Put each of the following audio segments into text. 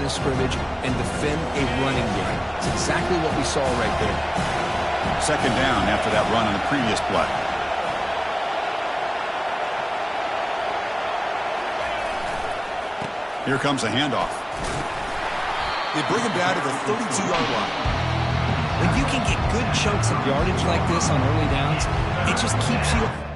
of scrimmage and defend a running game. It's exactly what we saw right there. Second down after that run on the previous play. Here comes a handoff. They bring him down to the 32-yard line. When you can get good chunks of yardage like this on early downs, it just keeps you...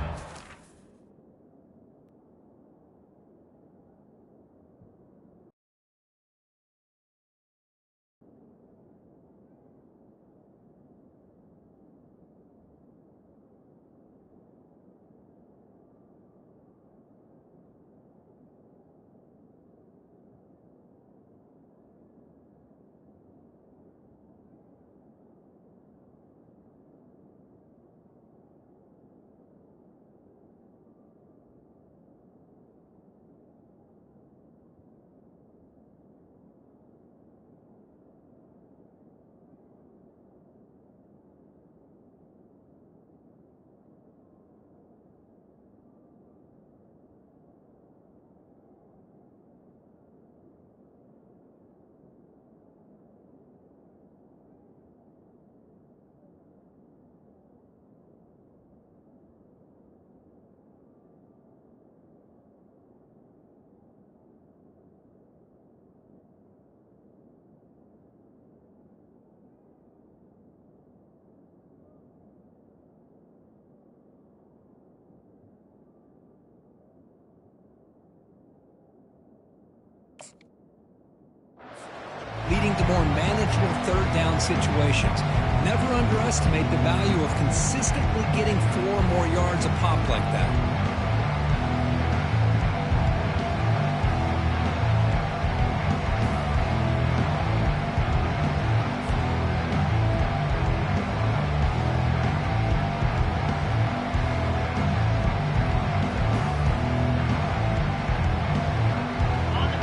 leading to more manageable third down situations. Never underestimate the value of consistently getting 4 or more yards a pop like that.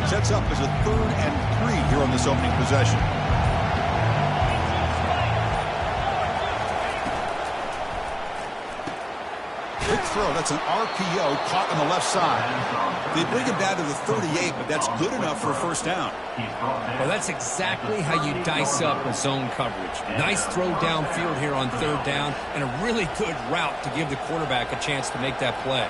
Sets up as a 3rd and 3 here on this opening possession. Quick throw. That's an RPO caught on the left side. They bring him down to the 38, but that's good enough for a first down. Well, that's exactly how you dice up a zone coverage. Nice throw downfield here on 3rd down, and a really good route to give the quarterback a chance to make that play.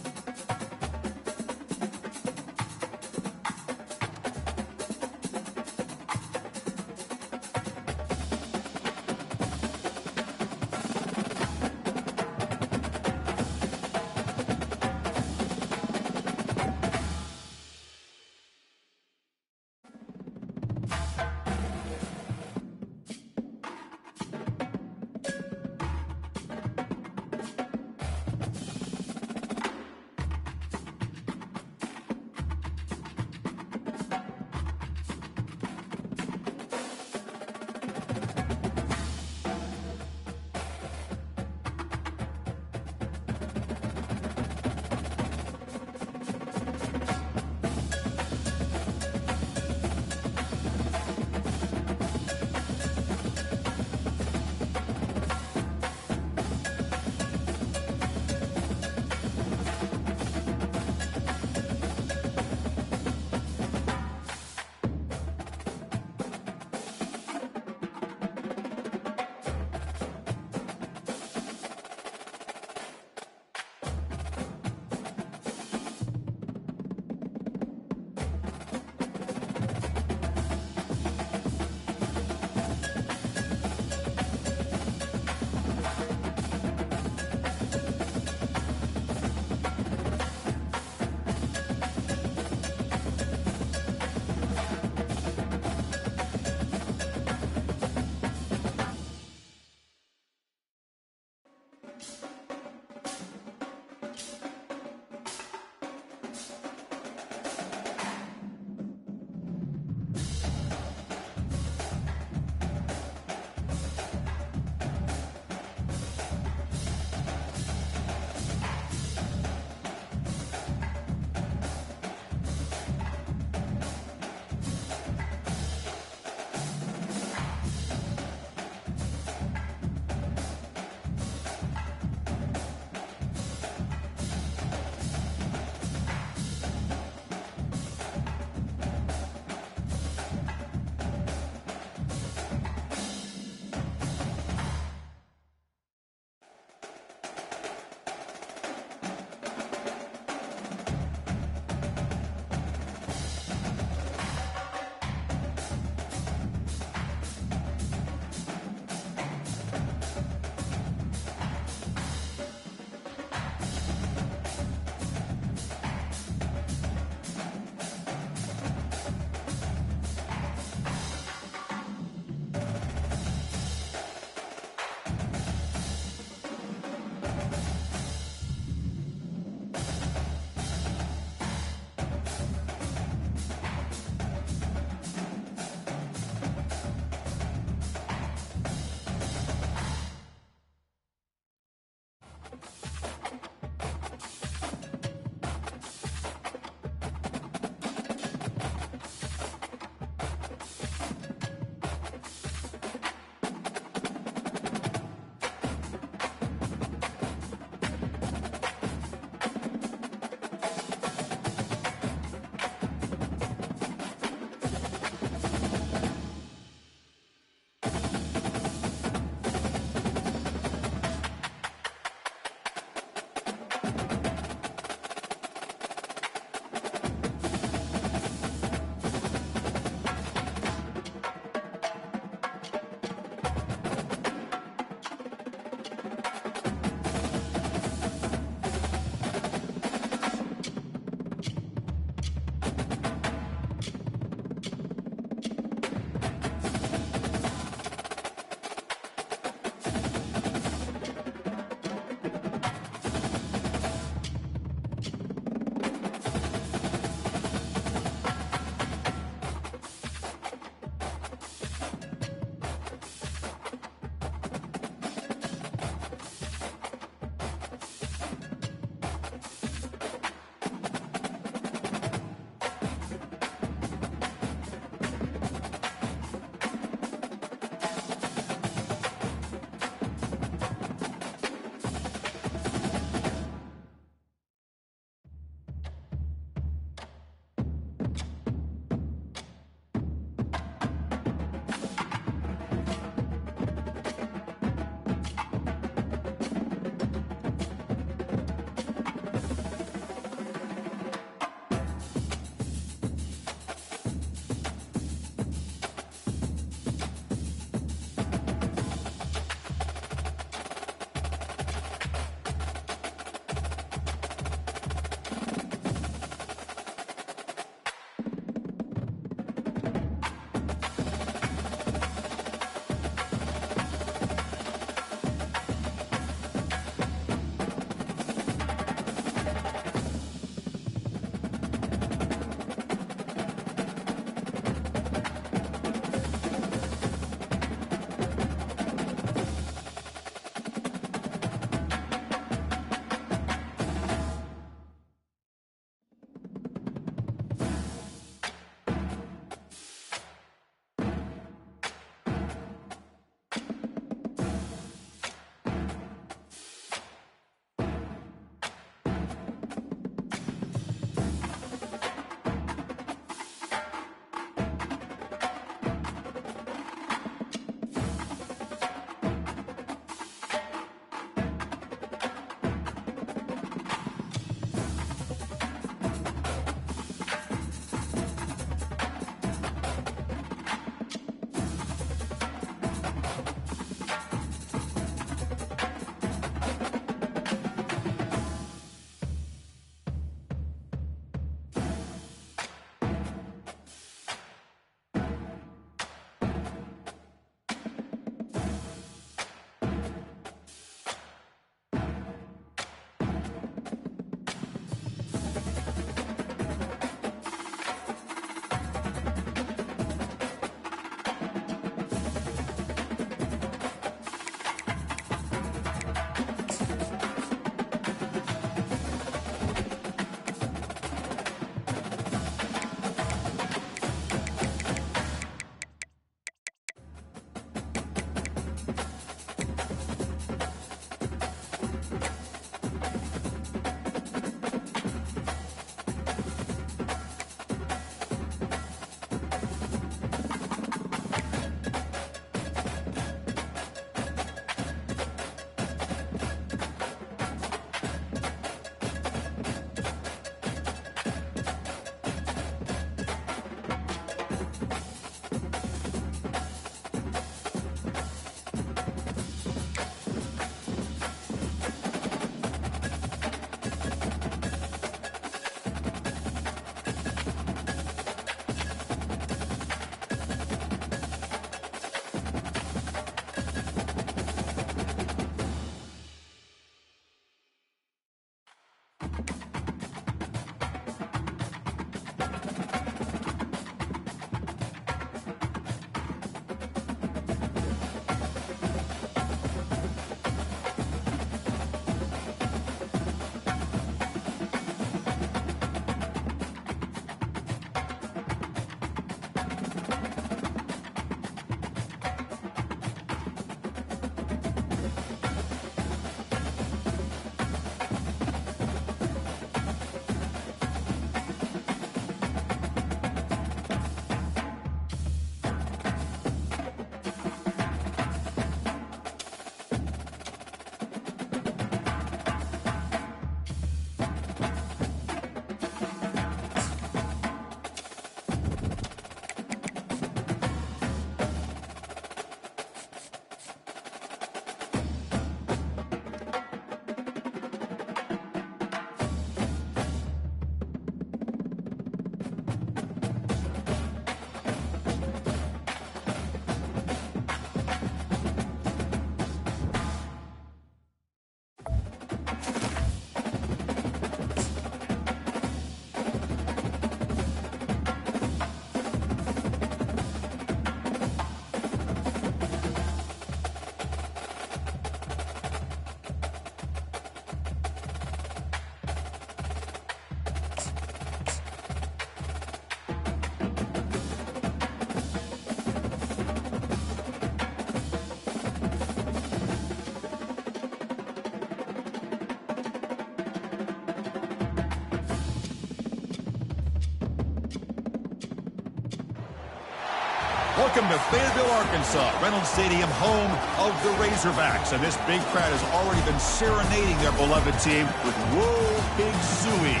Welcome to Fayetteville, Arkansas, Reynolds Stadium, home of the Razorbacks. And this big crowd has already been serenading their beloved team with Whoa Big Suey.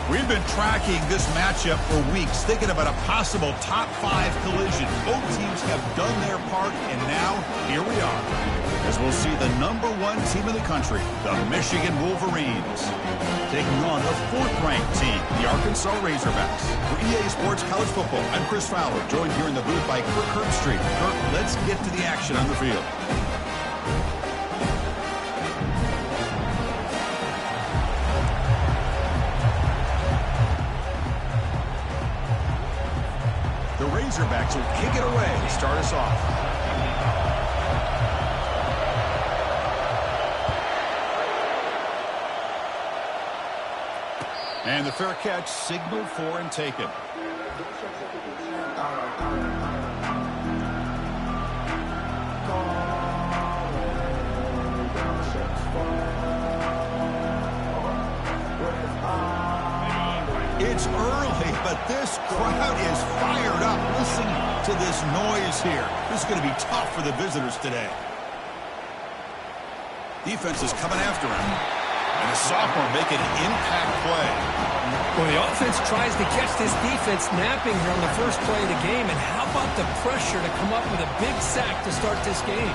We've been tracking this matchup for weeks, thinking about a possible top 5 collision. Both teams have done their part, and now here we are, as we'll see the #1 team in the country, the Michigan Wolverines, taking on the 4th-ranked team, the Arkansas Razorbacks. For EA Sports College Football, I'm Chris Fowler, joined here in the booth by Kirk Herbstreit. Kirk, let's get to the action on the field. The Razorbacks will kick it away to start us off. And the fair catch signaled for and taken. It's early, but this crowd is fired up. Listen to this noise here. This is going to be tough for the visitors today. Defense is coming after him. And the sophomore making an impact play. Well, the offense tries to catch this defense napping here on the first play of the game. And how about the pressure to come up with a big sack to start this game?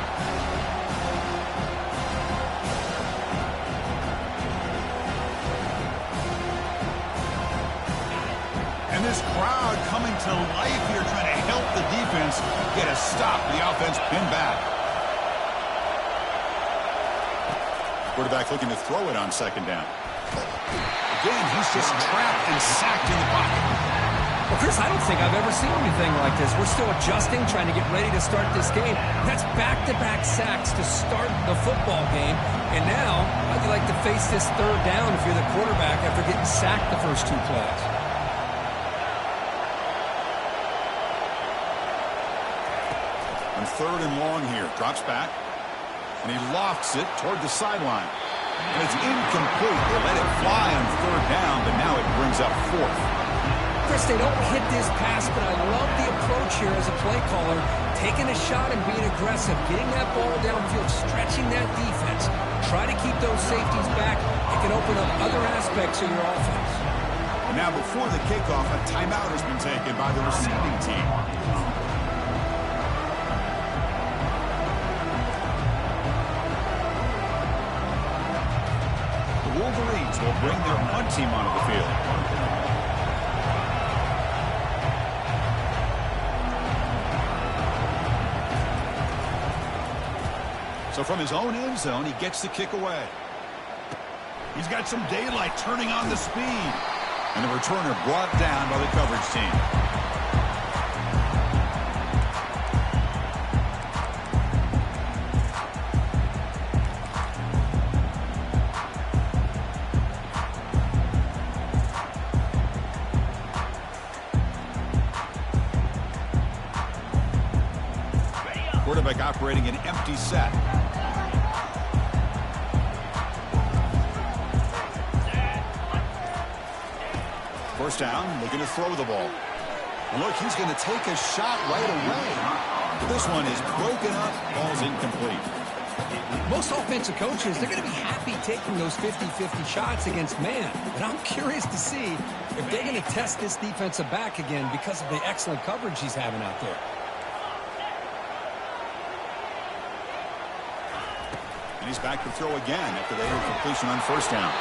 And this crowd coming to life here, trying to help the defense get a stop. The offense pinned back. Quarterback looking to throw it on 2nd down. Again, he's just trapped and sacked in the pocket. Well, Chris, I don't think I've ever seen anything like this. We're still adjusting, trying to get ready to start this game. That's back-to-back sacks to start the football game. And now, how'd you like to face this 3rd down if you're the quarterback after getting sacked the first 2 plays? On 3rd and long here, drops back. And he lofts it toward the sideline. And it's incomplete. They let it fly on 3rd down, but now it brings up 4th. Chris, they don't hit this pass, but I love the approach here as a play caller. Taking a shot and being aggressive, getting that ball downfield, stretching that defense. Try to keep those safeties back. It can open up other aspects of your offense. And now before the kickoff, a timeout has been taken by the receiving team. Wolverines will bring their punt team onto the field. So from his own end zone, he gets the kick away. He's got some daylight turning on the speed. And the returner brought down by the coverage team. Quarterback operating an empty set. First down, looking to throw the ball. And look, he's going to take a shot right away. This one is broken up. Ball's incomplete. Most offensive coaches, they're going to be happy taking those 50-50 shots against man. But I'm curious to see if they're going to test this defensive back again because of the excellent coverage he's having out there. And he's back to throw again after the incompletion on 1st down.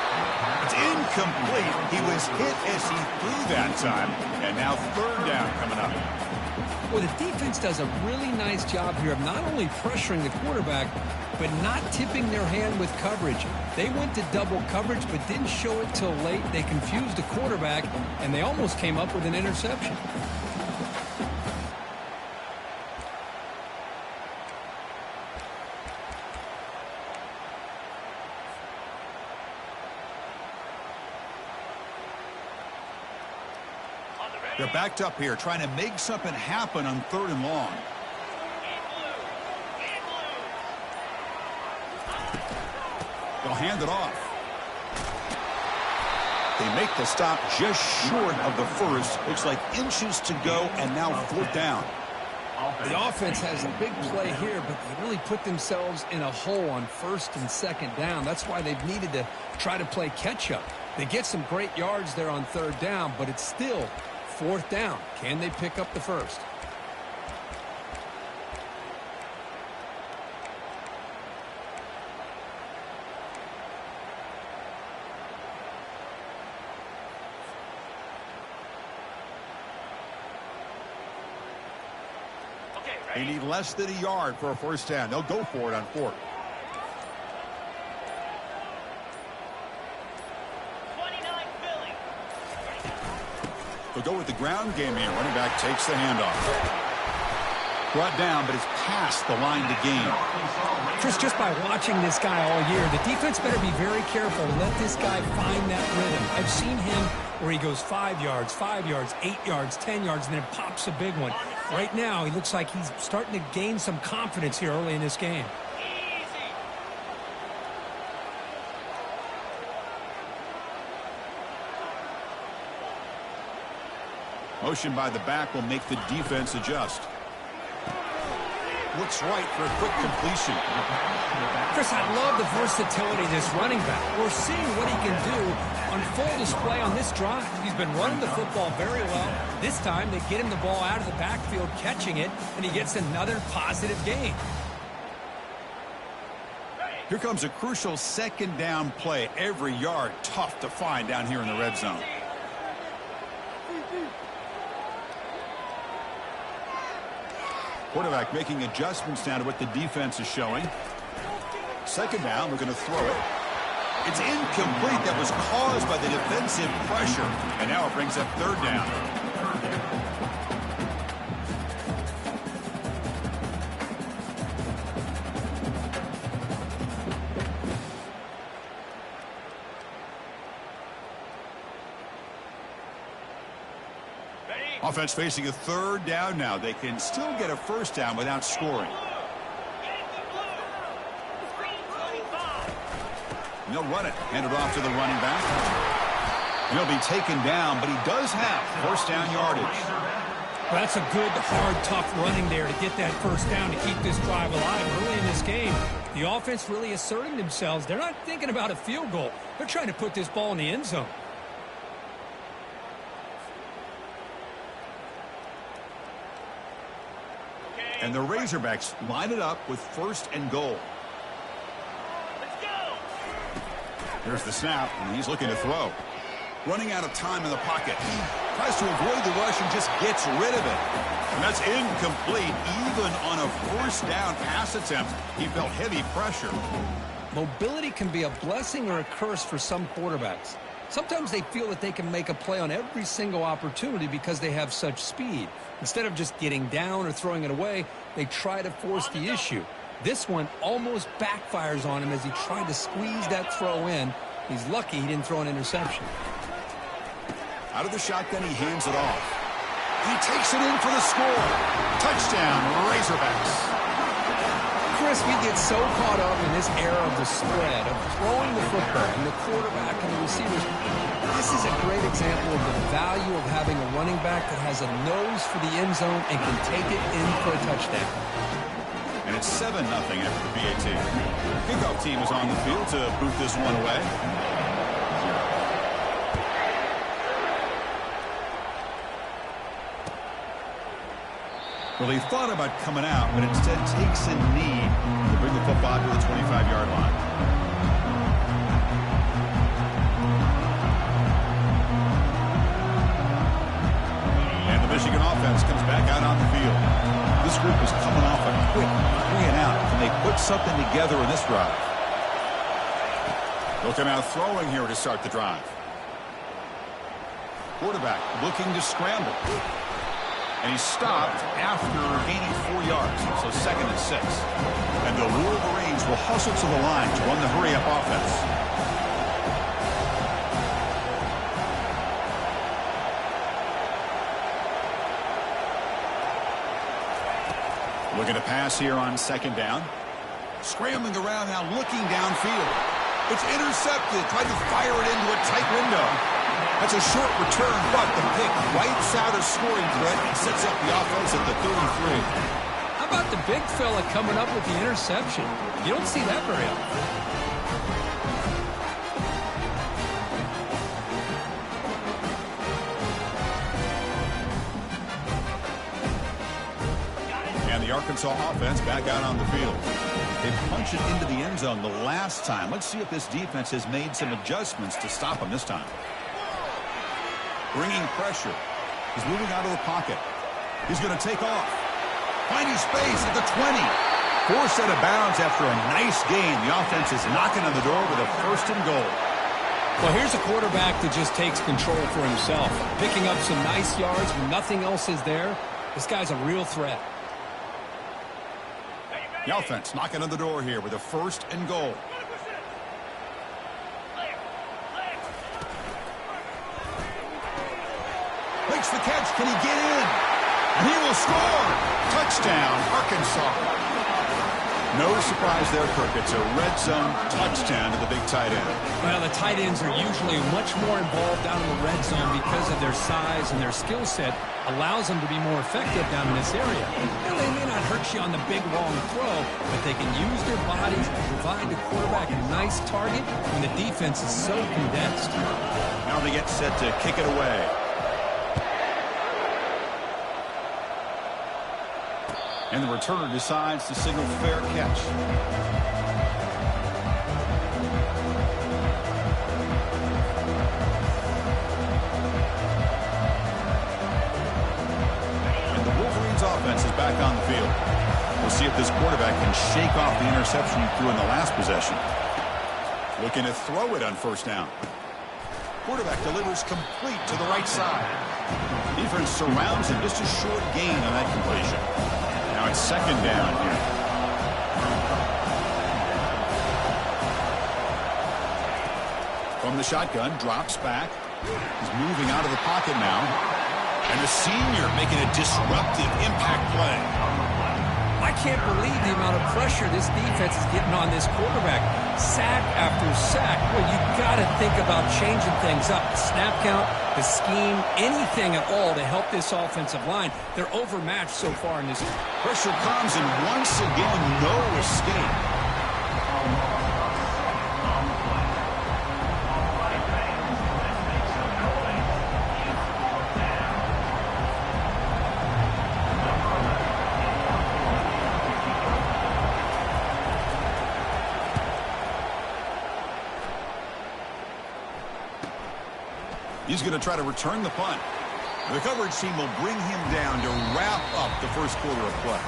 It's incomplete. He was hit as he threw that time. And now 3rd down coming up. Well, the defense does a really nice job here of not only pressuring the quarterback, but not tipping their hand with coverage. They went to double coverage, but didn't show it till late. They confused the quarterback, and they almost came up with an interception. They're backed up here, trying to make something happen on 3rd and long. They'll hand it off. They make the stop just short of the first. Looks like inches to go, and now 4th down. The offense has a big play here, but they really put themselves in a hole on first and second down. That's why they've needed to try to play catch-up. They get some great yards there on third down, but it's still fourth down. Can they pick up the first? They need less than a yard for a first down. They'll go for it on fourth. 29 Philly. They'll go with the ground game here. Running back takes the handoff. Brought down, but it's past the line to gain. Chris, just by watching this guy all year, the defense better be very careful to let this guy find that rhythm. I've seen him where he goes 5 yards, 8 yards, 10 yards, and then pops a big one. Right now, he looks like he's starting to gain some confidence here early in this game. Motion by the back will make the defense adjust. Looks right for a quick completion. Chris, I love the versatility of this running back. We're seeing what he can do on full display on this drive. He's been running the football very well. This time, they get him the ball out of the backfield, catching it, and he gets another positive gain. Here comes a crucial second down play. Every yard tough to find down here in the red zone. Quarterback making adjustments now to what the defense is showing. Second down, we're going to throw it. It's incomplete. That was caused by the defensive pressure. And now it brings up third down. Offense facing a third down now. They can still get a first down without scoring. And they'll run it. Hand it off to the running back. And he'll be taken down, but he does have first down yardage. Well, that's a good, hard, tough running there to get that first down to keep this drive alive early in this game. The offense really asserting themselves. They're not thinking about a field goal. They're trying to put this ball in the end zone. And the Razorbacks line it up with first and goal. Here's the snap, and he's looking to throw. Running out of time in the pocket. He tries to avoid the rush and just gets rid of it. And that's incomplete. Even on a first down pass attempt, he felt heavy pressure. Mobility can be a blessing or a curse for some quarterbacks. Sometimes they feel that they can make a play on every single opportunity because they have such speed. Instead of just getting down or throwing it away, they try to force the issue. This one almost backfires on him as he tried to squeeze that throw in. He's lucky he didn't throw an interception. Out of the shotgun, he hands it off. He takes it in for the score. Touchdown, Razorbacks. Chris, we get so caught up in this era of the spread, of throwing the football, and the quarterback and the receivers. This is a great example of the value of having a running back that has a nose for the end zone and can take it in for a touchdown. And it's 7-0 after the PAT. Kickoff team is on the field to boot this one away. Well, he thought about coming out, but instead takes a knee to bring the football to the 25-yard line. And the Michigan offense comes back out on the field. This group is coming off a quick 3 and out. Can they put something together in this drive? Looking out throwing here to start the drive. Quarterback looking to scramble. And he stopped after gaining 4 yards, so 2nd and 6. And the Wolverines will hustle to the line to run the hurry-up offense. Looking to pass here on 2nd down. Scrambling around now, looking downfield. It's intercepted, trying to fire it into a tight window. That's a short return, but the pick wipes out a scoring threat and sets up the offense at the 33. How about the big fella coming up with the interception? You don't see that very often. And the Arkansas offense back out on the field. They punched it into the end zone the last time. Let's see if this defense has made some adjustments to stop them this time. Bringing pressure. He's moving out of the pocket. He's going to take off. Finding space at the 20. Forced out of bounds after a nice gain. The offense is knocking on the door with a first and goal. Well, here's a quarterback that just takes control for himself. Picking up some nice yards when nothing else is there. This guy's a real threat. The offense knocking on the door here with a first and goal. Makes the catch. Can he get in? And he will score. Touchdown, Arkansas. No surprise there, Kirk. It's a red zone touchdown to the big tight end. Well, the tight ends are usually much more involved down in the red zone because of their size and their skill set allows them to be more effective down in this area. Now, they may not hurt you on the big, long throw, but they can use their bodies to provide the quarterback a nice target when the defense is so condensed. Now they get set to kick it away. And the returner decides to signal fair catch. And the Wolverines offense is back on the field. We'll see if this quarterback can shake off the interception he threw in the last possession. Looking to throw it on first down. Quarterback delivers complete to the right side. Defense surrounds him, just a short gain on that completion. Now it's second down here. From the shotgun, drops back. He's moving out of the pocket now. And the senior making a disruptive impact play. I can't believe the amount of pressure this defense is getting on this quarterback. Sack after sack. Well, you got to think about changing things up. The snap count, the scheme, anything at all to help this offensive line. They're overmatched so far in this. Pressure comes, and once again, no escape. He's going to try to return the punt. The coverage team will bring him down to wrap up the first quarter of play.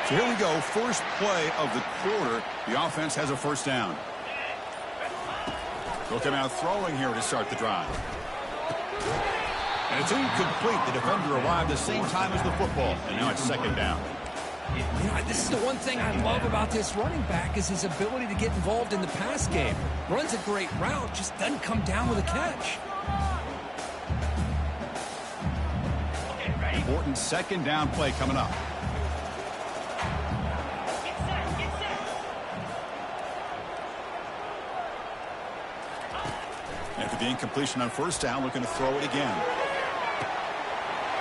So here we go, first play of the quarter. The offense has a first down. They'll come out throwing here to start the drive. And it's incomplete. The defender arrived the same time as the football. And now it's second down. You know, this is the one thing I love about this running back is his ability to get involved in the pass game. Runs a great route, just doesn't come down with a catch. Important second down play coming up. After the incompletion on first down, looking to throw it again.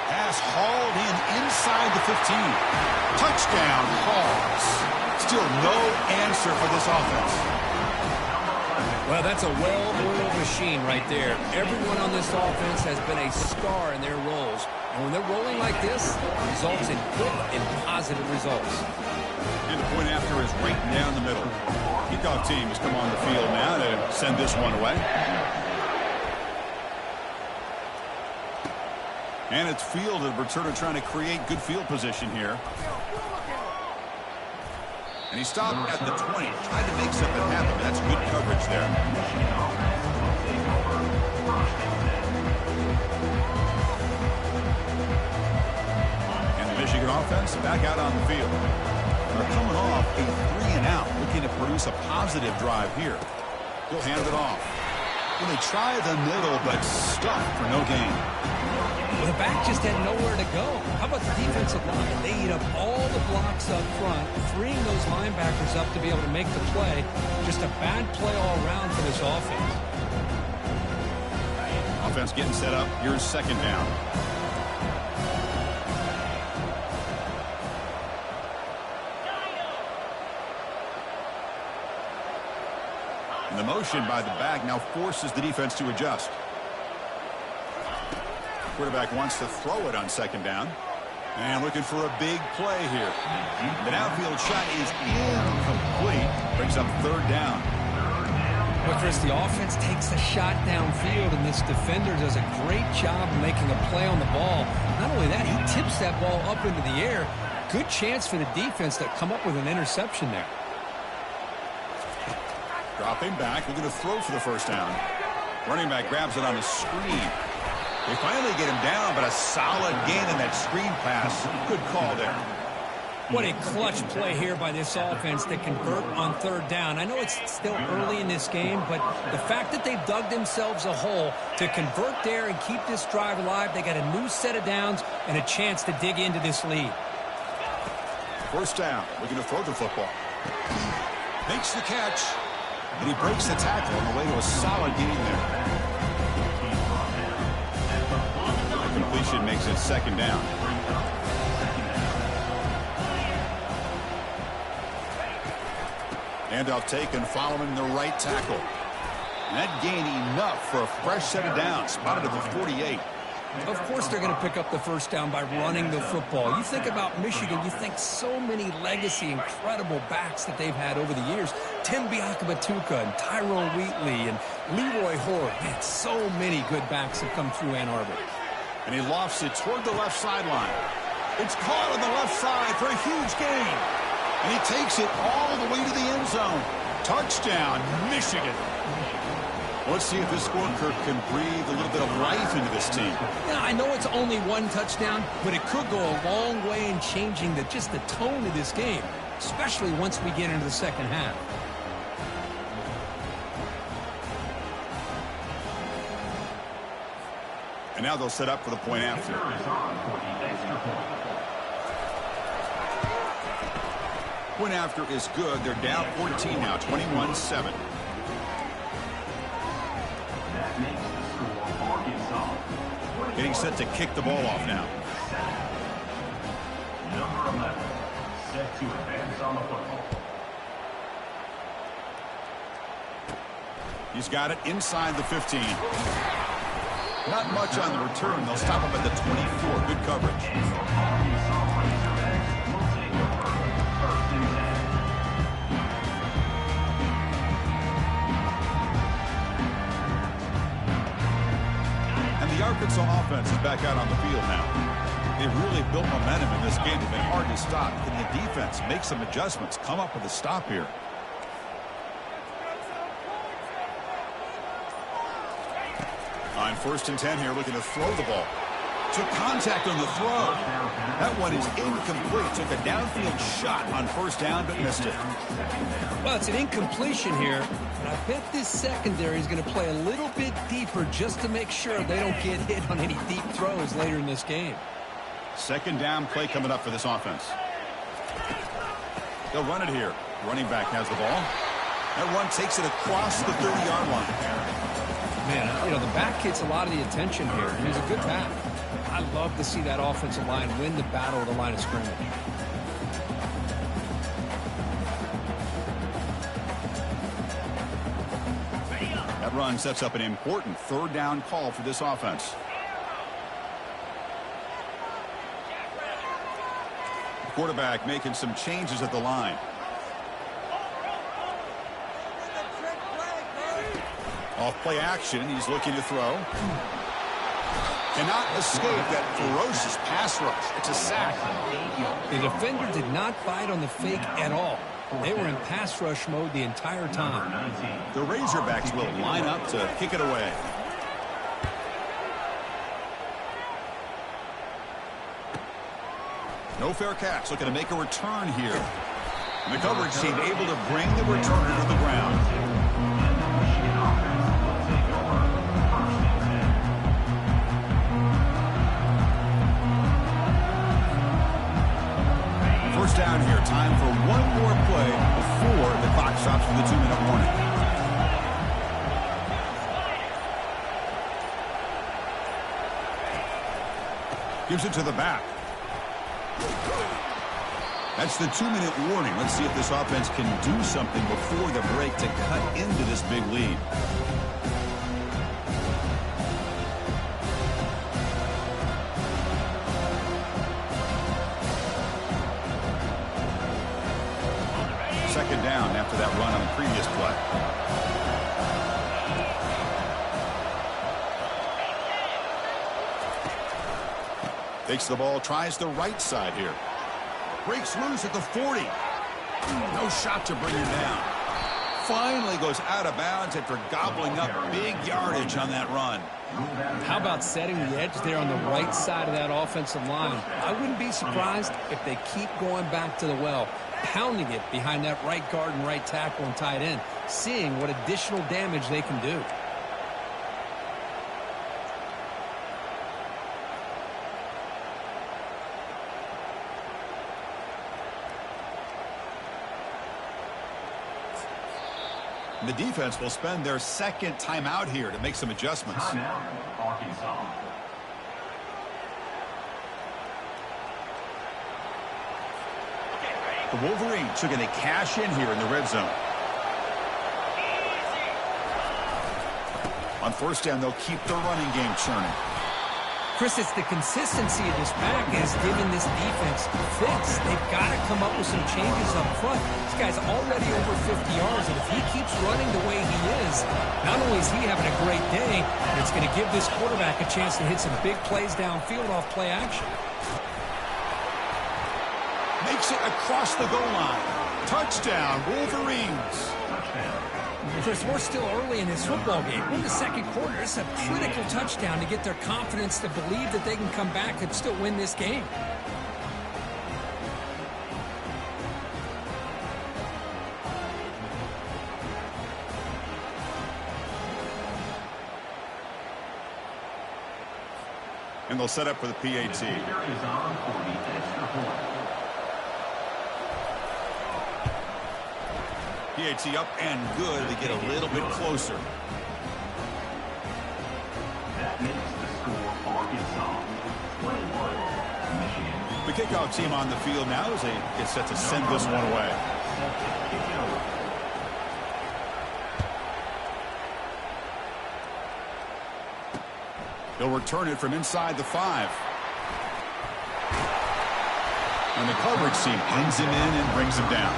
Pass hauled in inside the 15. Touchdown, Hawks. Still no answer for this offense. Well, that's a well-oiled machine right there. Everyone on this offense has been a star in their roles. And when they're rolling like this, it results in good and positive results. And the point after is right down the middle. Kickoff team has come on the field now to send this one away. And it's fielded. Returner trying to create good field position here. And he stopped at the 20. Tried to make something happen. That's good coverage there. And the Michigan offense back out on the field. They're coming off a 3-and-out, looking to produce a positive drive here. He'll hand it off. Well, they try the middle, but stuffed for no gain. Well, the back just had nowhere to go. How about the defensive line? They eat up all the blocks up front, freeing those linebackers up to be able to make the play. Just a bad play all around for this offense. Offense getting set up. Here's second down. And the motion by the back now forces the defense to adjust. Quarterback wants to throw it on second down. And looking for a big play here. The downfield shot is incomplete. Brings up third down. Well, Chris, the offense takes a shot downfield, and this defender does a great job of making a play on the ball. Not only that, he tips that ball up into the air. Good chance for the defense to come up with an interception there. Dropping back, looking to throw for the first down. Running back grabs it on the screen. They finally get him down, but a solid gain in that screen pass. Good call there. What a clutch play here by this offense to convert on third down. I know it's still early in this game, but the fact that they've dug themselves a hole to convert there and keep this drive alive, they got a new set of downs and a chance to dig into this lead. First down, looking to throw the football. Makes the catch, and he breaks the tackle on the way to a solid gain there. The completion makes it second down. Handoff taken following the right tackle. And that gain enough for a fresh set of downs. Spotted at the 48. Of course they're going to pick up the first down by running the football. You think about Michigan, you think so many legacy, incredible backs that they've had over the years. Tim Biakabatuka and Tyrone Wheatley and Leroy Horde. Man, so many good backs have come through Ann Arbor. And he lofts it toward the left sideline. It's caught on the left side for a huge gain. And he takes it all the way to the end zone. Touchdown, Michigan. Let's see if this scorecard can breathe a little bit of life into this team. Yeah, I know it's only one touchdown, but it could go a long way in changing just the tone of this game, especially once we get into the second half. And now they'll set up for the point after. Point after is good. They're down 14 now, 21-7. Getting set to kick the ball off now. Number 11, set to advance on the football. He's got it inside the 15. Not much on the return. They'll stop him at the 24. Good coverage. The Arkansas offense is back out on the field now. They've really built momentum in this game. They've been hard to stop. Can the defense make some adjustments, come up with a stop here? On 1st and 10 here, looking to throw the ball. Took contact on the throw. That one is incomplete. Took a downfield shot on first down, but missed it. Well, it's an incompletion here, but I bet this secondary is going to play a little bit deeper just to make sure they don't get hit on any deep throws later in this game. Second down play coming up for this offense. They'll run it here. Running back has the ball. That one takes it across the 30-yard line. Man, you know, the back gets a lot of the attention here. He's a good back. I love to see that offensive line win the battle of the line of scrimmage. That run sets up an important third down call for this offense. The quarterback making some changes at the line. Off play action, he's looking to throw. Cannot escape that ferocious pass rush. It's a sack. The defender did not bite on the fake at all. They were in pass rush mode the entire time. The Razorbacks will line up to kick it away. No fair catch. Looking to make a return here. And the coverage team able to bring the returner to the ground. First down here. Time for one more play before the clock stops for the 2-minute warning. Gives it to the back. That's the 2-minute warning. Let's see if this offense can do something before the break to cut into this big lead. Second down after that run on the previous play. Takes the ball, tries the right side here. Breaks loose at the 40. No shot to bring him down. Finally goes out of bounds after gobbling up big yardage on that run. How about setting the edge there on the right side of that offensive line? I wouldn't be surprised if they keep going back to the well, pounding it behind that right guard and right tackle and tight end, seeing what additional damage they can do. The defense will spend their second timeout here to make some adjustments. Timeout, Arkansas. The Wolverines are going to cash in here in the red zone. On first down, they'll keep the running game churning. Chris, it's the consistency of this pack is giving this defense fits. They've got to come up with some changes up front. This guy's already over 50 yards, and if he keeps running the way he is, not only is he having a great day, but it's going to give this quarterback a chance to hit some big plays downfield off play action. Makes it across the goal line. Touchdown, Wolverines. Chris, we're still early in this football game. We're in the second quarter. It's a critical touchdown to get their confidence to believe that they can come back and still win this game. And they'll set up for the PAT. Is on for the extra point. PAT up and good to get a little bit closer. That makes the score Arkansas 21, Michigan. The kickoff team on the field now as they get set to send this one away. They'll return it from inside the 5. And the coverage team pins him in and brings him down.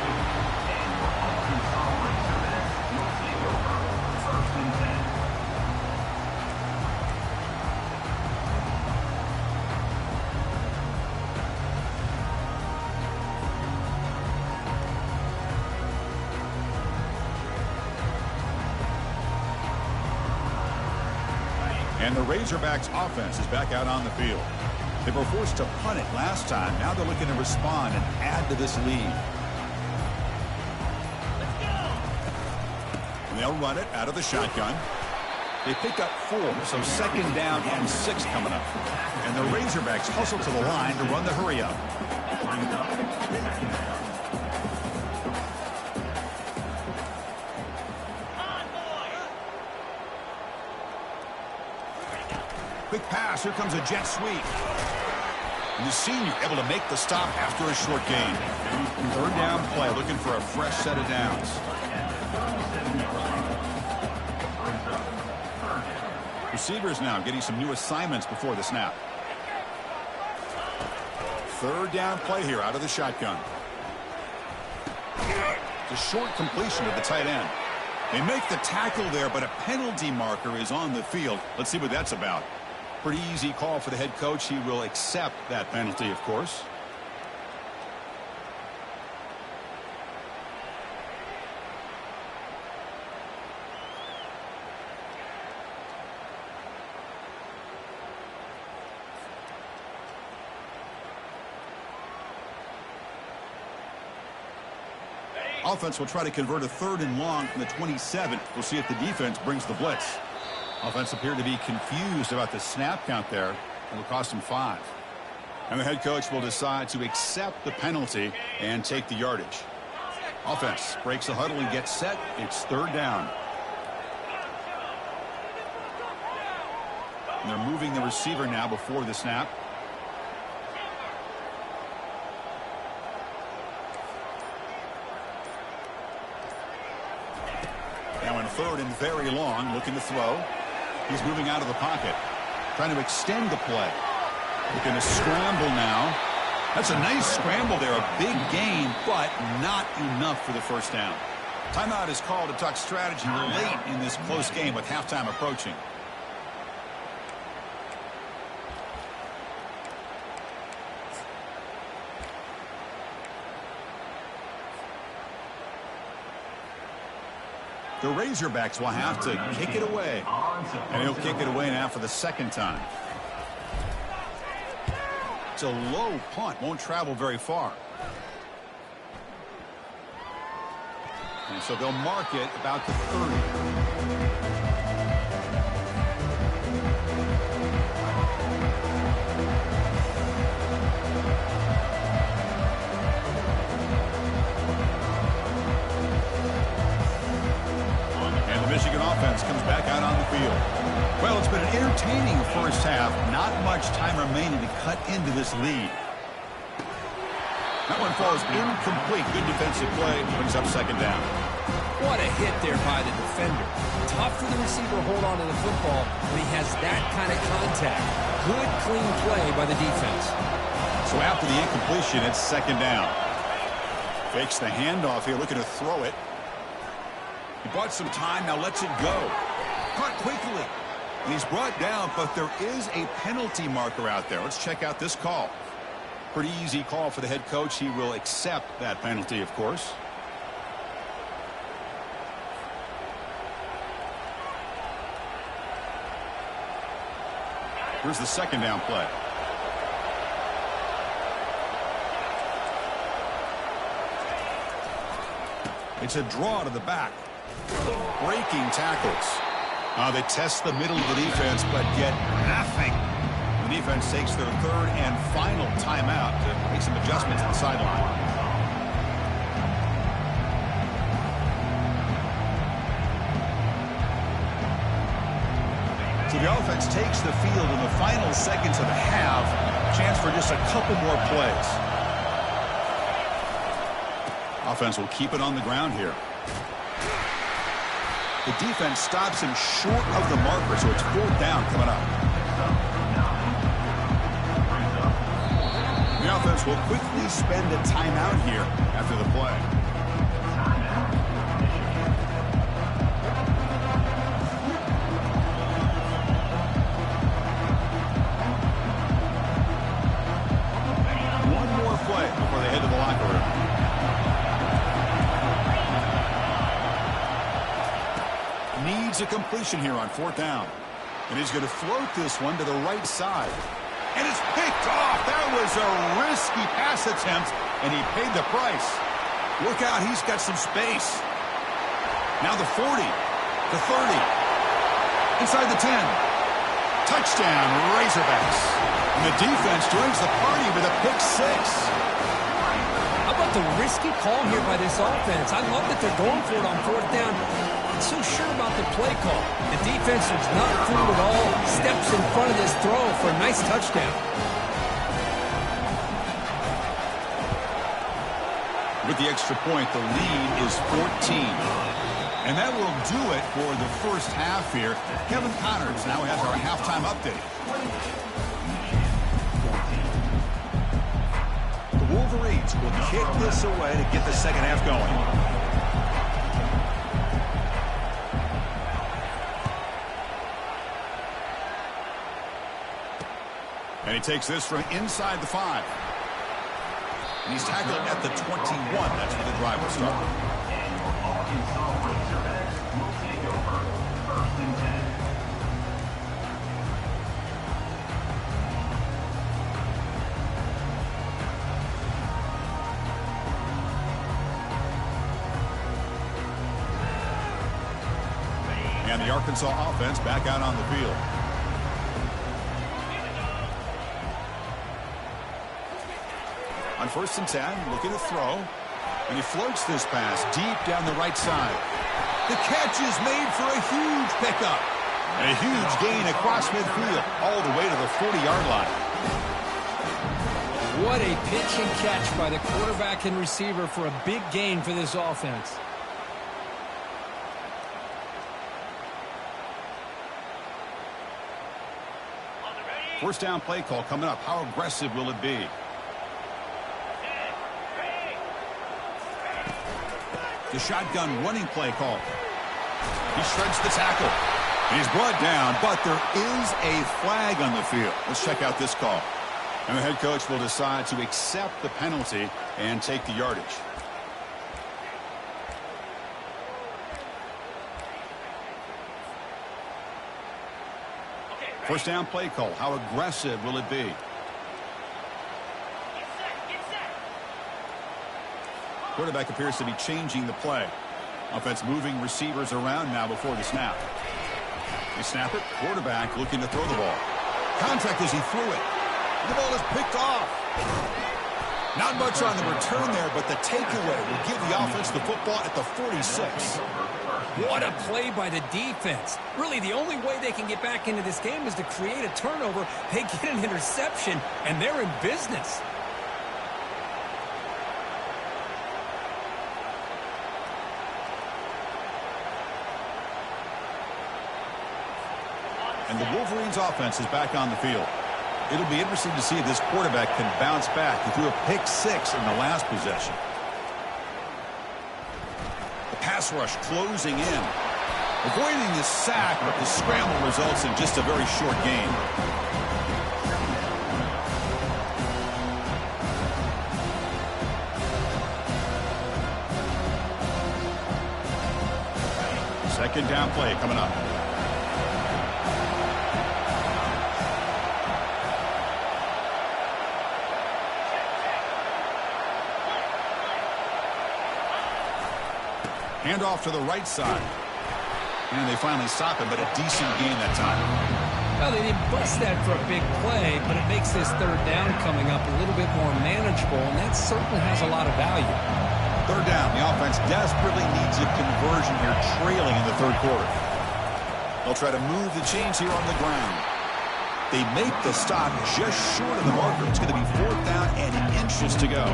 And the Razorbacks offense is back out on the field. They were forced to punt it last time. Now they're looking to respond and add to this lead. And they'll run it out of the shotgun. They pick up 4, so second down and 6 coming up. And the Razorbacks hustle to the line to run the hurry up. Quick pass. Here comes a jet sweep. And the senior able to make the stop after a short gain. Third down play, looking for a fresh set of downs. Receivers now getting some new assignments before the snap. Third down play here out of the shotgun. It's a short completion to the tight end. They make the tackle there, but a penalty marker is on the field. Let's see what that's about. Pretty easy call for the head coach. He will accept that penalty, of course. Offense will try to convert a 3rd and long from the 27. We'll see if the defense brings the blitz. Offense appeared to be confused about the snap count there. It'll cost him 5. And the head coach will decide to accept the penalty and take the yardage. Offense breaks the huddle and gets set. It's 3rd down. And they're moving the receiver now before the snap. Now in 3rd and very long, looking to throw. He's moving out of the pocket, trying to extend the play. Looking to scramble now. That's a nice scramble there, a big gain, but not enough for the 1st down. Timeout is called to talk strategy late in this close game with halftime approaching. The Razorbacks will have to kick it away. And he'll kick it away now for the 2nd time. It's a low punt. Won't travel very far. And so they'll mark it about the 30. Michigan offense comes back out on the field. Well, it's been an entertaining 1st half. Not much time remaining to cut into this lead. That one falls incomplete. Good defensive play. Brings up 2nd down. What a hit there by the defender. Tough for the receiver to hold on to the football when he has that kind of contact. Good, clean play by the defense. So after the incompletion, it's 2nd down. Fakes the handoff here, looking to throw it. He bought some time, now lets it go. Caught quickly. And he's brought down, but there is a penalty marker out there. Let's check out this call. Pretty easy call for the head coach. He will accept that penalty, of course. Here's the 2nd down play. It's a draw to the back. Breaking tackles. They test the middle of the defense, but get nothing. The defense takes their 3rd and final timeout to make some adjustments at the sideline. So the offense takes the field in the final seconds of the half. Chance for just a couple more plays. Offense will keep it on the ground here. The defense stops him short of the marker, so it's 4th down coming up. The offense will quickly spend a timeout here after the play. One more play before they head to the locker room. Needs a completion here on 4th down. And he's going to float this one to the right side. And it's picked off. That was a risky pass attempt, and he paid the price. Look out, he's got some space. Now the 40, the 30, inside the 10. Touchdown, Razorbacks. And the defense joins the party with a pick 6. How about the risky call here by this offense? I love that they're going for it on 4th down. So sure about the play call. The defense was not fooled at all. Steps in front of this throw for a nice touchdown. With the extra point, the lead is 14. And that will do it for the 1st half here. Kevin Connors now has our halftime update. The Wolverines will kick this away to get the 2nd half going. And he takes this from inside the 5. And he's tackled at the 21. That's where the drive will start. And the Arkansas offense back out on the field. On 1st and 10, looking to throw. And he floats this pass deep down the right side. The catch is made for a huge pickup. And a huge gain across midfield, all the way to the 40-yard line. What a pitch and catch by the quarterback and receiver for a big gain for this offense. First down play call coming up. How aggressive will it be? The shotgun running play call. He shreds the tackle. He's brought down, but there is a flag on the field. Let's check out this call. And the head coach will decide to accept the penalty and take the yardage. First down play call. How aggressive will it be? Quarterback appears to be changing the play. Offense moving receivers around now before the snap. They snap it. Quarterback looking to throw the ball. Contact as he threw it. The ball is picked off. Not much on the return there, but the takeaway will give the offense the football at the 46. What a play by the defense. Really, the only way they can get back into this game is to create a turnover. They get an interception, and they're in business. And the Wolverines offense is back on the field. It'll be interesting to see if this quarterback can bounce back. He threw a pick 6 in the last possession. The pass rush closing in. Avoiding the sack, but the scramble results in just a very short gain. Second down play coming up. Hand off to the right side. And they finally stop him, but a decent gain that time. Well, they didn't bust that for a big play, but it makes this third down coming up a little bit more manageable, and that certainly has a lot of value. Third down. The offense desperately needs a conversion here, trailing in the third quarter. They'll try to move the chains here on the ground. They make the stop just short of the marker. It's going to be 4th down and inches to go.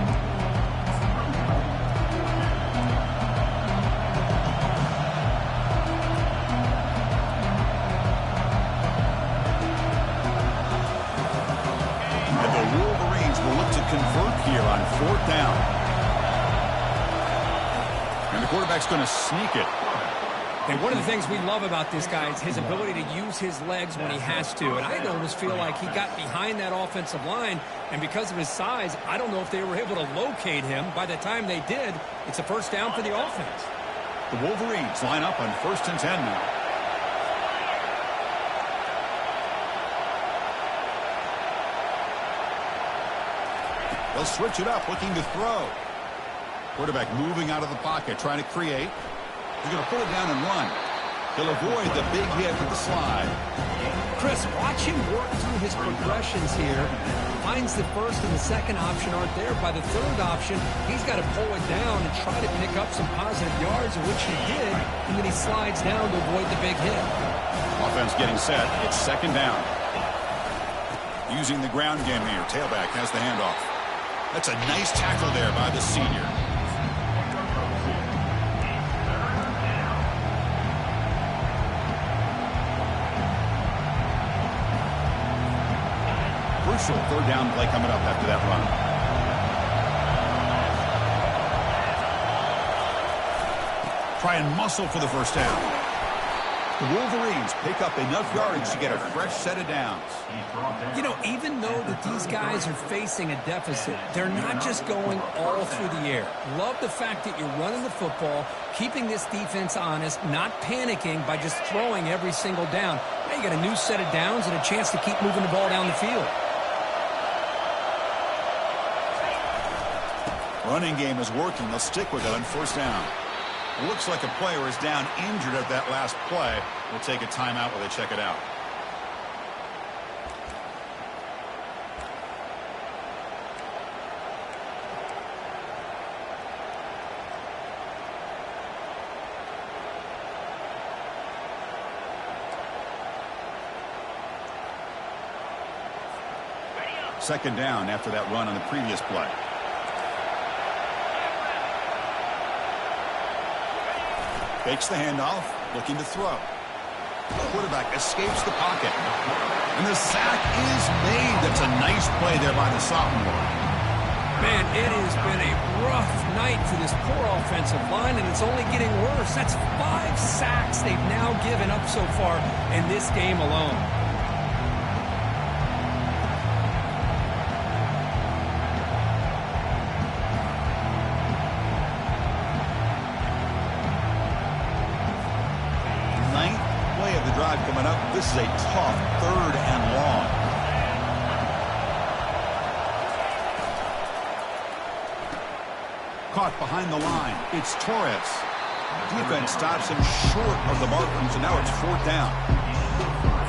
Convert here on 4th down. And the quarterback's going to sneak it. And one of the things we love about this guy is his ability to use his legs when he has to. And I almost feel like he got behind that offensive line, and because of his size, I don't know if they were able to locate him. By the time they did, it's a first down for the offense. The Wolverines line up on 1st and 10 now. They'll switch it up, looking to throw. Quarterback moving out of the pocket, trying to create. He's going to pull it down and run. He'll avoid the big hit with the slide. Chris, watch him work through his progressions here. Finds the first and the second option aren't there. By the third option, he's got to pull it down and try to pick up some positive yards, which he did, and then he slides down to avoid the big hit. Offense getting set. It's 2nd down. Using the ground game here. Tailback has the handoff. That's a nice tackle there by the senior. Crucial 3rd down play coming up after that run. Try and muscle for the first down. The Wolverines pick up enough yardage to get a fresh set of downs. You know, even though that these guys are facing a deficit, they're not just going all through the air. Love the fact that you're running the football, keeping this defense honest, not panicking by just throwing every single down. Now you got a new set of downs and a chance to keep moving the ball down the field. Running game is working. They'll stick with it on 1st down. Looks like a player is down injured at that last play. We'll take a timeout while they check it out. Second down after that run on the previous play. Fakes the handoff, looking to throw. The quarterback escapes the pocket. And the sack is made. That's a nice play there by the sophomore. Man, it has been a rough night for this poor offensive line, and it's only getting worse. That's 5 sacks they've now given up so far in this game alone. Coming up, this is a tough 3rd and long. Caught behind the line. It's Torres. Defense stops him short of the marker, so now it's 4th down.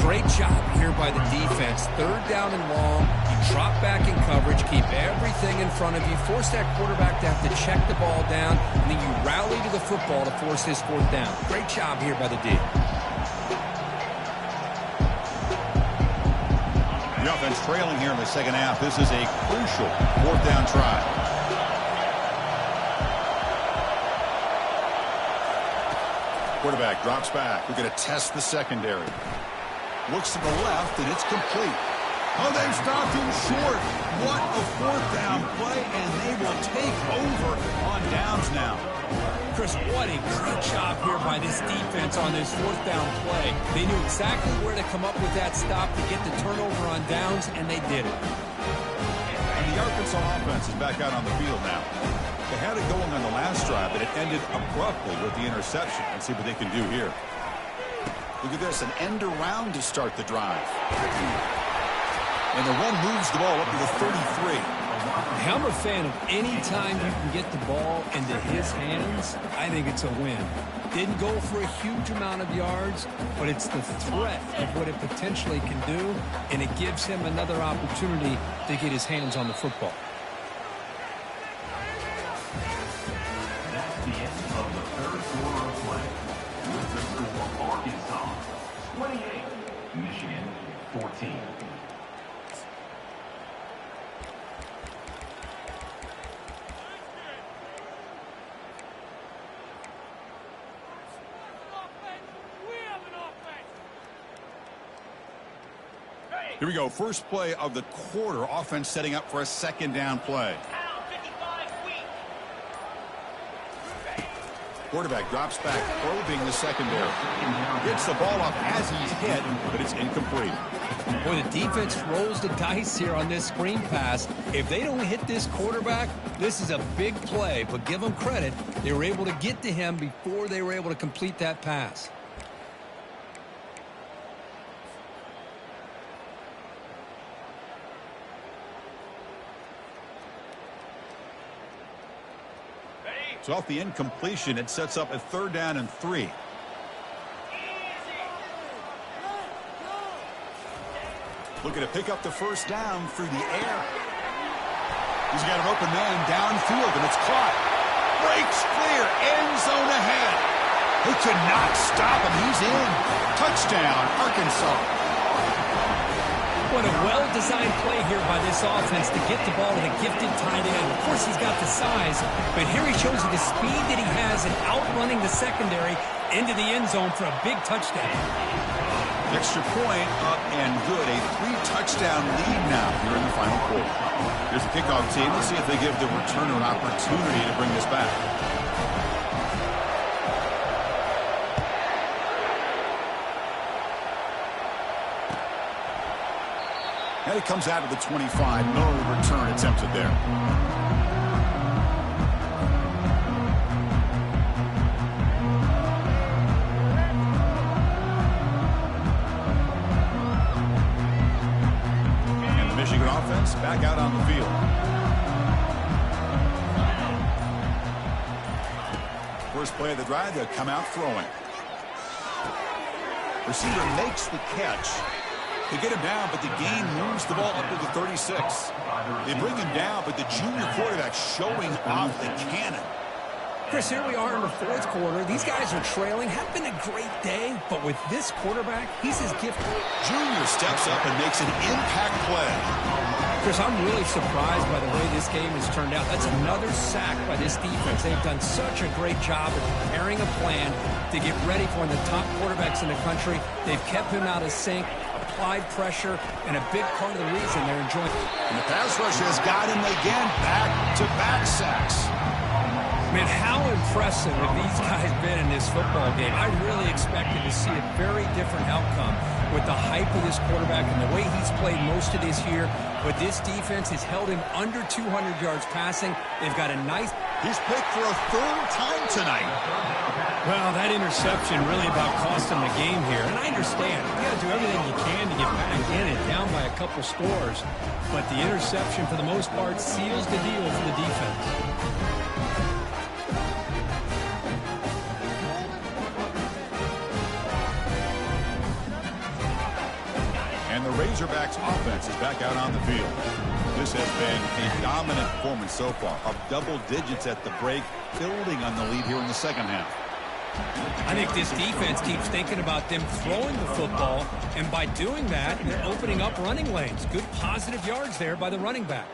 Great job here by the defense. 3rd down and long. You drop back in coverage, keep everything in front of you, force that quarterback to have to check the ball down, and then you rally to the football to force this 4th down. Great job here by the D. The offense trailing here in the second half. This is a crucial 4th down try. Quarterback drops back. We're going to test the secondary. Looks to the left, and it's complete. Oh, they've stopped him short. What a 4th down play, and they will take over on downs now. Chris, what a great job here by this defense on this 4th down play. They knew exactly where to come up with that stop to get the turnover on downs, and they did it. And the Arkansas offense is back out on the field now. They had it going on the last drive, but it ended abruptly with the interception. Let's see what they can do here. Look at this, an end around to start the drive. And the run moves the ball up to the 33. I'm a fan of any time you can get the ball into his hands. I think it's a win. Didn't go for a huge amount of yards, but it's the threat of what it potentially can do, and it gives him another opportunity to get his hands on the football. That's the end of the 3rd quarter of play. With the score, Arkansas 28, Michigan 14. Here we go. First play of the quarter. Offense setting up for a 2nd down play. Quarterback drops back, probing the secondary. Gets the ball up as he's hit, but it's incomplete. Boy, the defense rolls the dice here on this screen pass. If they don't hit this quarterback, this is a big play, but give them credit. They were able to get to him before they were able to complete that pass. So off the incompletion, it sets up a 3rd down and 3. Looking to pick up the 1st down through the air. He's got an open man downfield, and it's caught. Breaks clear, end zone ahead. They could not stop him. He's in. Touchdown, Arkansas. What a well-designed play here by this offense to get the ball to the gifted tight end. Of course, he's got the size, but here he shows you the speed that he has in outrunning the secondary into the end zone for a big touchdown. Extra point up and good. A 3-touchdown lead now here in the final quarter. Here's the kickoff team. Let's see if they give the returner an opportunity to bring this back. And it comes out of the 25. No return attempted there. And the Michigan offense back out on the field. first play of the drive, they'll come out throwing. Receiver makes the catch. They get him down, but the gain moves the ball up to the 36. They bring him down, but the junior quarterback showing off the cannon. Chris, here we are in the fourth quarter. These guys are trailing. Have been a great day, but with this quarterback, he's his gift. Junior steps up and makes an impact play. Chris, I'm really surprised by the way this game has turned out. That's another sack by this defense. They've done such a great job of preparing a plan to get ready for one of the top quarterbacks in the country. They've kept him out of sync, applied pressure, and a big part of the reason they're enjoying. And the pass rush has got him again, back-to-back sacks. Man, how impressive have these guys been in this football game? I really expected to see a very different outcome with the hype of this quarterback and the way he's played most of this year. But this defense has held him under 200 yards passing. They've got a nice... He's picked for a third time tonight. Well, that interception really about cost him the game here. And I understand. You got to do everything you can to get back in and down by a couple scores. But the interception, for the most part, seals the deal for the defense. And the Razorbacks offense is back out on the field. This has been a dominant performance so far, up double digits at the break, building on the lead here in the second half. I think this defense keeps thinking about them throwing the football, and by doing that, they're opening up running lanes. Good positive yards there by the running back.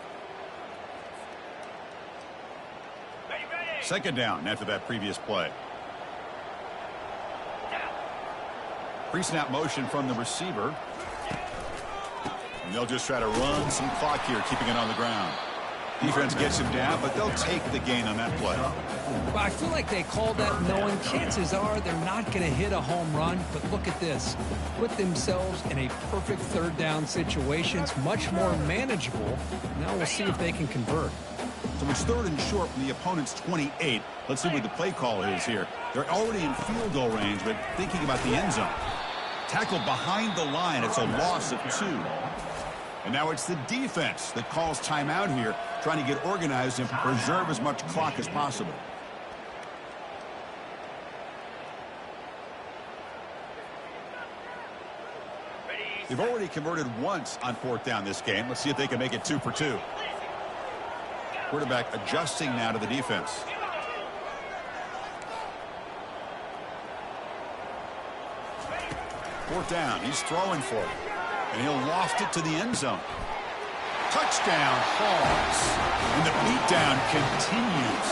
Second down after that previous play. Pre-snap motion from the receiver. And they'll just try to run some clock here, keeping it on the ground. Defense gets him down, but they'll take the gain on that play. Well, I feel like they called that knowing chances are they're not going to hit a home run. But look at this. Put themselves in a perfect third down situation. It's much more manageable. Now we'll see if they can convert. So it's third and short from the opponent's 28. Let's see what the play call is here. They're already in field goal range, but thinking about the end zone. Tackled behind the line. It's a loss of 2. And now it's the defense that calls timeout here, trying to get organized and preserve as much clock as possible. They've already converted once on fourth down this game. Let's see if they can make it 2 for 2. Quarterback adjusting now to the defense. Fourth down. He's throwing for it. And he'll loft it to the end zone. Touchdown, Hawks. And the beatdown continues.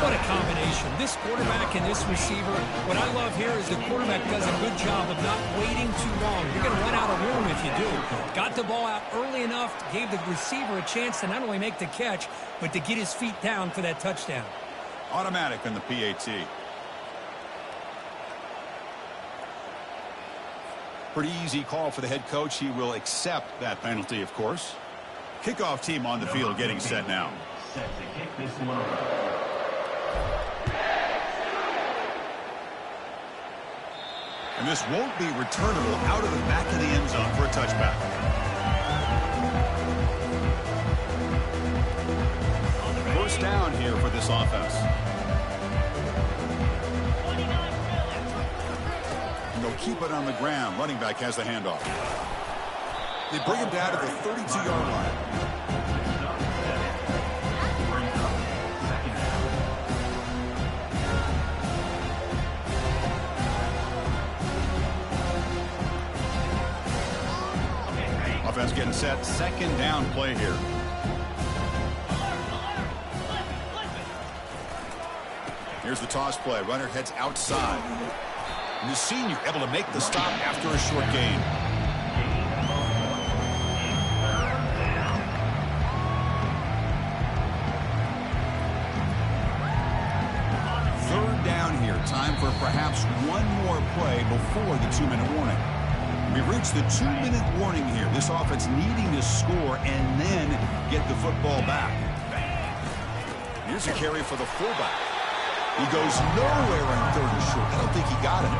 What a combination. This quarterback and this receiver. What I love here is the quarterback does a good job of not waiting too long. You're going to run out of room if you do. Got the ball out early enough, gave the receiver a chance to not only make the catch, but to get his feet down for that touchdown. Automatic on the PAT. Pretty easy call for the head coach. He will accept that penalty, of course. Kickoff team on the field getting set now. Set to kick this one over. And this won't be returnable out of the back of the end zone for a touchback. First down here for this offense. They'll keep it on the ground. Running back has the handoff. They bring him down to the 32-yard line. Offense getting set. Second down play here. Here's the toss play. Runner heads outside. And the senior able to make the stop after a short gain. Third down here. Time for perhaps one more play before the 2-minute warning. We've reached the 2-minute warning here. This offense needing to score and then get the football back. Here's a carry for the fullback. He goes nowhere on third and short. I don't think he got it.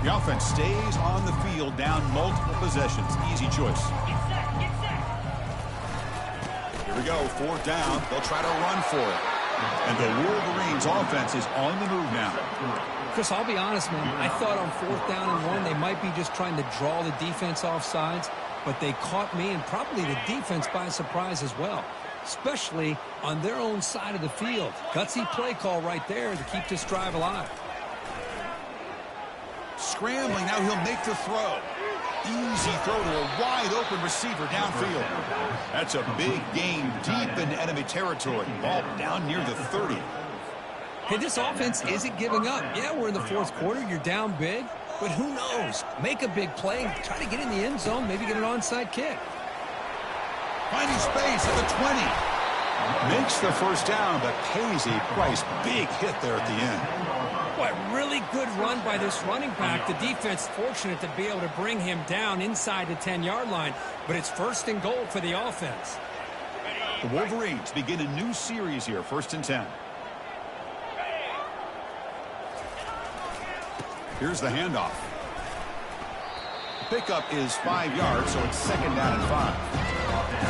The offense stays on the field, down multiple possessions. Easy choice. Get set, get set. Here we go, 4th down. They'll try to run for it. And the Wolverines offense is on the move now. Chris, I'll be honest, man. I thought on 4th down and 1, they might be just trying to draw the defense off sides, but they caught me and probably the defense by surprise as well, especially on their own side of the field. Gutsy play call right there to keep this drive alive. Scrambling, now he'll make the throw. Easy throw to a wide-open receiver downfield. That's a big gain deep into enemy territory. Ball down near the 30. Hey, this offense isn't giving up. Yeah, we're in the 4th quarter. You're down big, but who knows? Make a big play, try to get in the end zone, maybe get an onside kick. Finding space at the 20. Makes the 1st down, but pays a price. Big hit there at the end. What really good run by this running back. The defense fortunate to be able to bring him down inside the 10-yard line, but it's 1st and goal for the offense. The Wolverines begin a new series here, 1st and 10. Here's the handoff. The pickup is 5 yards, so it's 2nd down and 5.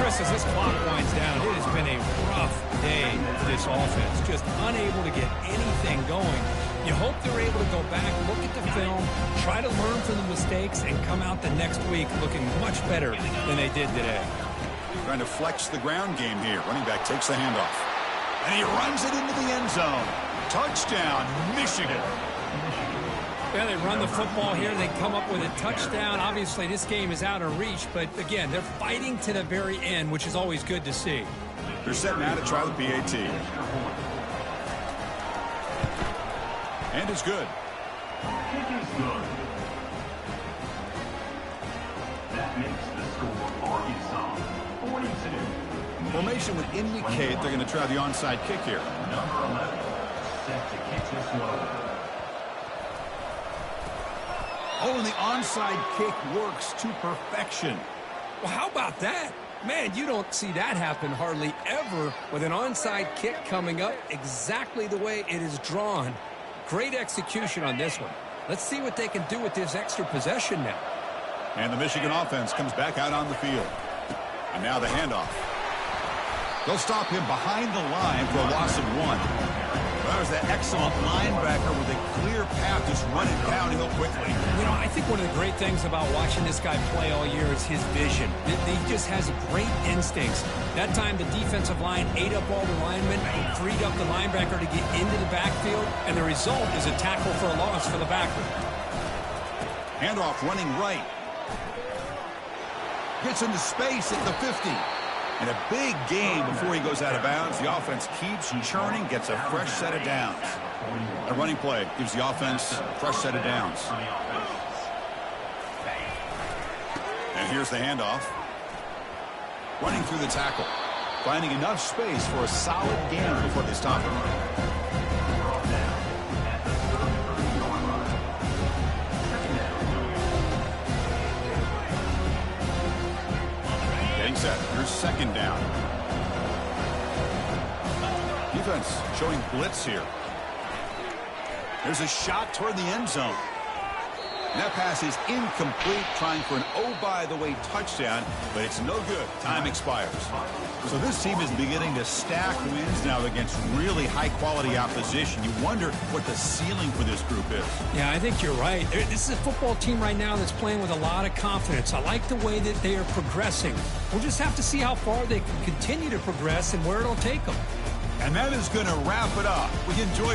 Chris, as this clock winds down, it has been a rough day for this offense. Just unable to get anything going. You hope they're able to go back, look at the film, try to learn from the mistakes, and come out the next week looking much better than they did today. Trying to flex the ground game here. Running back takes the handoff. And he runs it into the end zone. Touchdown, Michigan. Yeah, they run the football here. They come up with a touchdown. Obviously, this game is out of reach, but again, they're fighting to the very end, which is always good to see. They're set now to try the PAT. And it's good. Kick is good. That makes the score Arkansas 42. Formation would indicate they're going to try the onside kick here. Number 11 set to kick this one. Oh, and the onside kick works to perfection. Well, how about that? Man, you don't see that happen hardly ever with an onside kick coming up exactly the way it is drawn. Great execution on this one. Let's see what they can do with this extra possession now. And the Michigan offense comes back out on the field. And now the handoff. They'll stop him behind the line for a loss of 1. That was that excellent linebacker with a clear path, just running downhill quickly. You know, I think one of the great things about watching this guy play all year is his vision. He just has great instincts. That time, the defensive line ate up all the linemen, freed up the linebacker to get into the backfield, and the result is a tackle for a loss for the backer. Handoff running right. Gets into space at the 50. And a big gain before he goes out of bounds. The offense keeps churning, gets a fresh set of downs. A running play gives the offense a fresh set of downs. And here's the handoff. Running through the tackle. Finding enough space for a solid gain before they stop him. Set. Here's 2nd down. Defense showing blitz here. There's a shot toward the end zone. And that pass is incomplete, trying for an oh-by-the-way touchdown, but it's no good. Time expires. So this team is beginning to stack wins now against really high-quality opposition. You wonder what the ceiling for this group is. Yeah, I think you're right. This is a football team right now that's playing with a lot of confidence. I like the way that they are progressing. We'll just have to see how far they can continue to progress and where it'll take them. And that is going to wrap it up. We enjoyed